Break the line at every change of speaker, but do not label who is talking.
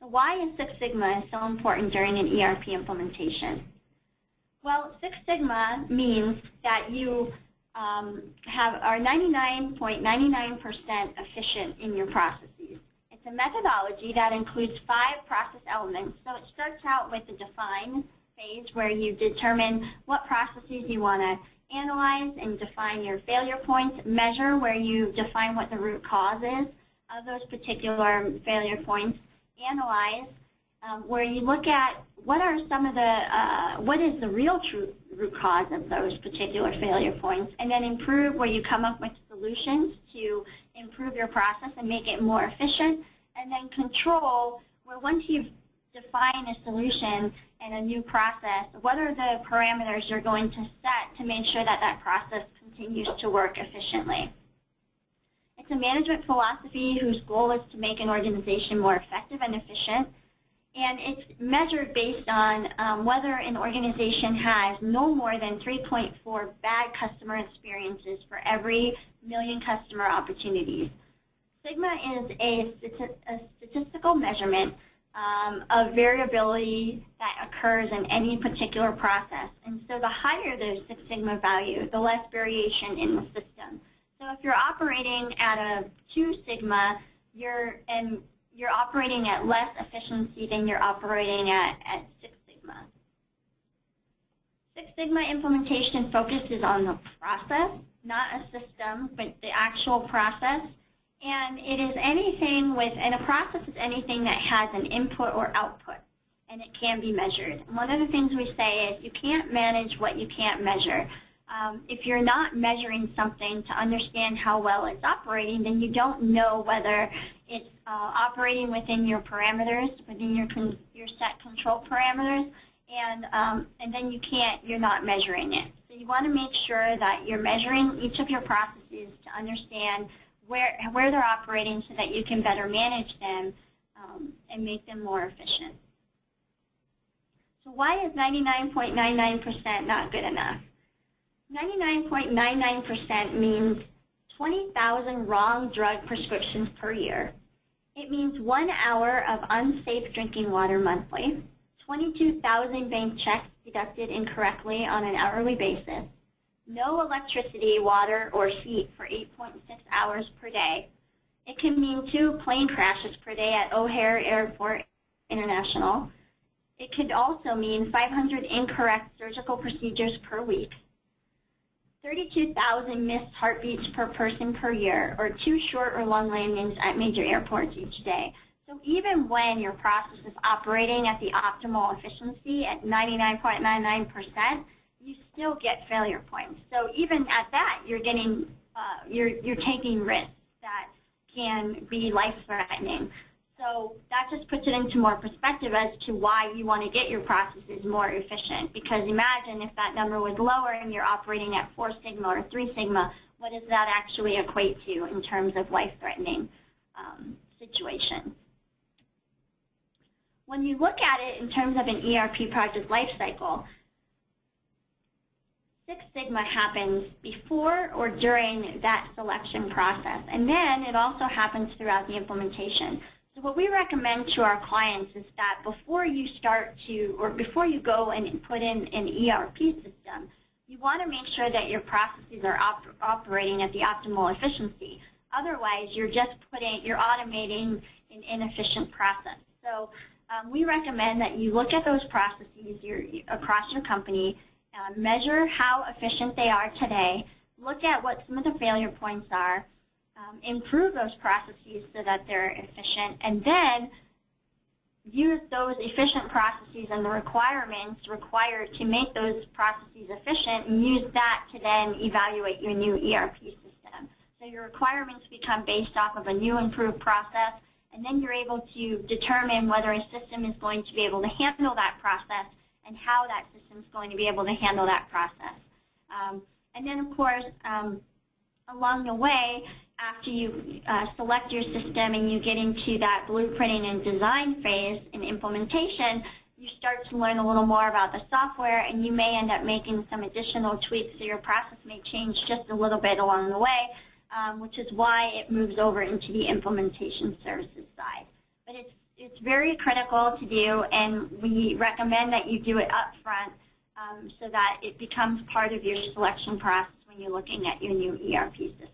So why is Six Sigma so important during an ERP implementation? Well, Six Sigma means that you are 99.99% efficient in your processes. It's a methodology that includes 5 process elements. So it starts out with the define phase, where you determine what processes you want to analyze and define your failure points. Measure, where you define what the root cause is of those particular failure points. Analyze, where you look at what are some of the, what is the real true root cause of those particular failure points. And then improve, where you come up with solutions to improve your process and make it more efficient. And then control, where once you've defined a solution and a new process, what are the parameters you're going to set to make sure that that process continues to work efficiently. It's a management philosophy whose goal is to make an organization more effective and efficient. And it's measured based on whether an organization has no more than 3.4 bad customer experiences for every million customer opportunities. Sigma is a statistical measurement of variability that occurs in any particular process. And so the higher the Six Sigma value, the less variation in the system. So if you're operating at a 2 Sigma, you're operating at less efficiency than you're operating at 6 Sigma. Six Sigma implementation focuses on the process, not a system, but the actual process. And it is anything and a process is anything that has an input or output, and it can be measured. And one of the things we say is you can't manage what you can't measure. If you're not measuring something to understand how well it's operating, then you don't know whether it's operating within your parameters, within your set control parameters, and then you're not measuring it. So you want to make sure that you're measuring each of your processes to understand where they're operating so that you can better manage them and make them more efficient. So why is 99.99% not good enough? 99.99% means 20,000 wrong drug prescriptions per year. It means 1 hour of unsafe drinking water monthly, 22,000 bank checks deducted incorrectly on an hourly basis, no electricity, water, or heat for 8.6 hours per day. It can mean 2 plane crashes per day at O'Hare Airport International. It could also mean 500 incorrect surgical procedures per week, 32,000 missed heartbeats per person per year, or 2 short or long landings at major airports each day. So even when your process is operating at the optimal efficiency at 99.99%, you still get failure points. So even at that, you're getting, you're taking risks that can be life-threatening. So that just puts it into more perspective as to why you want to get your processes more efficient. Because imagine if that number was lower and you're operating at 4 Sigma or 3 Sigma, what does that actually equate to in terms of life-threatening situations? When you look at it in terms of an ERP project lifecycle, Six Sigma happens before or during that selection process, and then it also happens throughout the implementation. So what we recommend to our clients is that before you start to, or before you go and put in an ERP system, you want to make sure that your processes are operating at the optimal efficiency. Otherwise, you're automating an inefficient process. So we recommend that you look at those processes across your company, measure how efficient they are today, look at what some of the failure points are, improve those processes so that they're efficient, and then use those efficient processes and the requirements required to make those processes efficient, and use that to then evaluate your new ERP system. So your requirements become based off of a new improved process, and then you're able to determine whether a system is going to be able to handle that process and how that system is going to be able to handle that process. And then, of course, along the way, after you select your system and you get into that blueprinting and design phase in implementation, you start to learn a little more about the software, and you may end up making some additional tweaks, so your process may change just a little bit along the way, which is why it moves over into the implementation services side. But It's very critical to do, and we recommend that you do it up front so that it becomes part of your selection process when you're looking at your new ERP system.